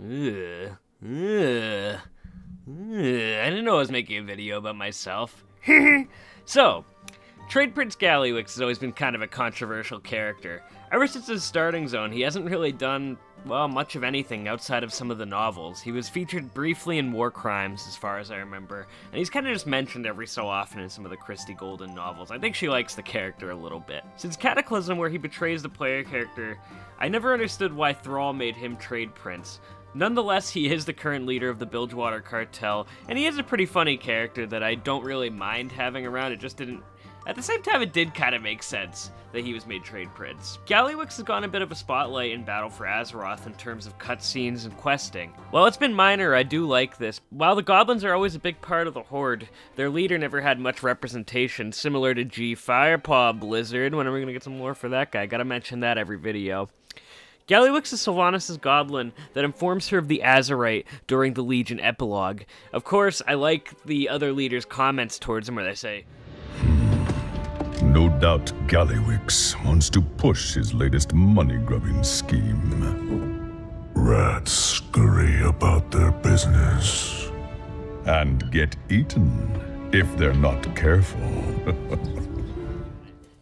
Ugh. Ugh. I didn't know I was making a video about myself. So, Trade Prince Gallywix has always been kind of a controversial character. Ever since his starting zone, he hasn't really done, well, much of anything outside of some of the novels. He was featured briefly in War Crimes, as far as I remember, and he's kind of just mentioned every so often in some of the Christie Golden novels. I think she likes the character a little bit. Since Cataclysm, where he betrays the player character, I never understood why Thrall made him Trade Prince. Nonetheless, he is the current leader of the Bilgewater Cartel, and he is a pretty funny character that I don't really mind having around. It just didn't... At the same time, it did kind of make sense that he was made Trade Prince. Gallywix has gotten a bit of a spotlight in Battle for Azeroth in terms of cutscenes and questing. While it's been minor, I do like this. While the goblins are always a big part of the Horde, their leader never had much representation, similar to G Firepaw Blizzard. When are we gonna get some lore for that guy? Gotta mention that every video. Gallywix is Sylvanas' goblin that informs her of the Azerite during the Legion epilogue. Of course, I like the other leaders' comments towards him where they say, "No doubt Gallywix wants to push his latest money-grubbing scheme. Rats scurry about their business and get eaten if they're not careful."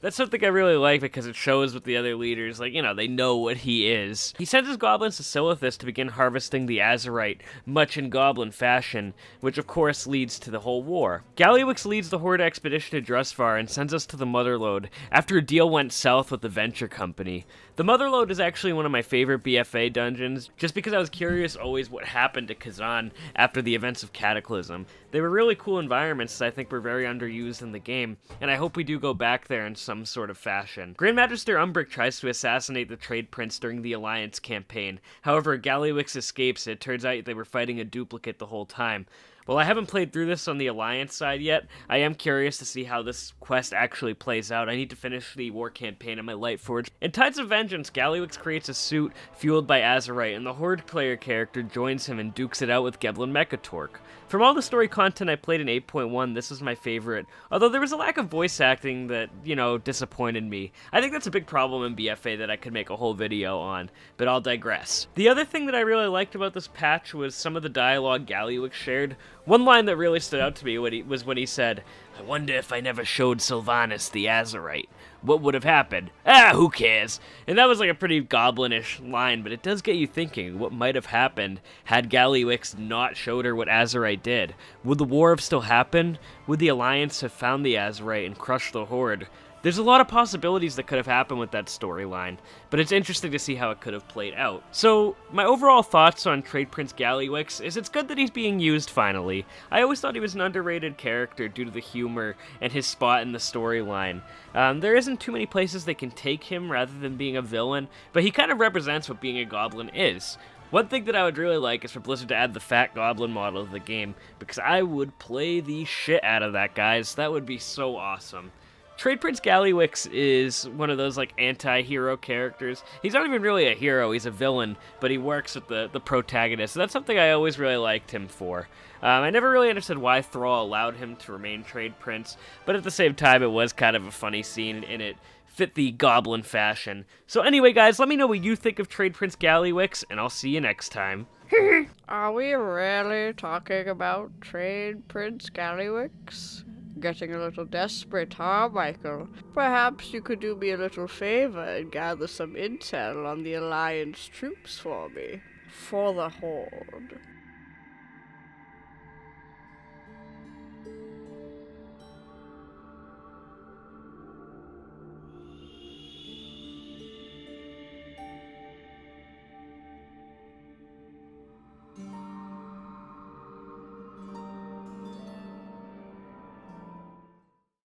That's something I really like because it shows with the other leaders, like, you know, they know what he is. He sends his goblins to Silithus to begin harvesting the Azerite, much in goblin fashion, which of course leads to the whole war. Gallywix leads the Horde expedition to Drustvar and sends us to the Motherlode after a deal went south with the Venture Company. The Motherlode is actually one of my favorite BFA dungeons, just because I was curious always what happened to Kazan after the events of Cataclysm. They were really cool environments that I think were very underused in the game, and I hope we do go back there in some sort of fashion. Grand Magister Umbric tries to assassinate the Trade Prince during the Alliance campaign. However, Gallywix escapes. It turns out they were fighting a duplicate the whole time. While I haven't played through this on the Alliance side yet, I am curious to see how this quest actually plays out. I need to finish the war campaign in my Lightforge. In Tides of Vengeance, Gallywix creates a suit fueled by Azerite, and the Horde player character joins him and dukes it out with Geblin Mechatork. From all the story content I played in 8.1, this is my favorite, although there was a lack of voice acting that, you know, disappointed me. I think that's a big problem in BFA that I could make a whole video on, but I'll digress. The other thing that I really liked about this patch was some of the dialogue Gallywix shared. One line that really stood out to me was when he said, "I wonder if I never showed Sylvanas the Azerite. What would have happened? Ah, who cares?" And that was like a pretty goblinish line, but it does get you thinking what might have happened had Gallywix not showed her what Azerite did. Would the war have still happened? Would the Alliance have found the Azerite and crushed the Horde? There's a lot of possibilities that could have happened with that storyline, but it's interesting to see how it could have played out. So, my overall thoughts on Trade Prince Gallywix is it's good that he's being used finally. I always thought he was an underrated character due to the humor and his spot in the storyline. There isn't too many places they can take him rather than being a villain, but he kind of represents what being a goblin is. One thing that I would really like is for Blizzard to add the Fat Goblin model to the game, because I would play the shit out of that, guys. That would be so awesome. Trade Prince Gallywix is one of those, like, anti-hero characters. He's not even really a hero, he's a villain, but he works with the protagonist. So that's something I always really liked him for. I never really understood why Thrall allowed him to remain Trade Prince, but at the same time, it was kind of a funny scene, and it fit the goblin fashion. So anyway, guys, let me know what you think of Trade Prince Gallywix, and I'll see you next time. Are we really talking about Trade Prince Gallywix? Getting a little desperate, huh, Michael? Perhaps you could do me a little favor and gather some intel on the Alliance troops for me. For the Horde.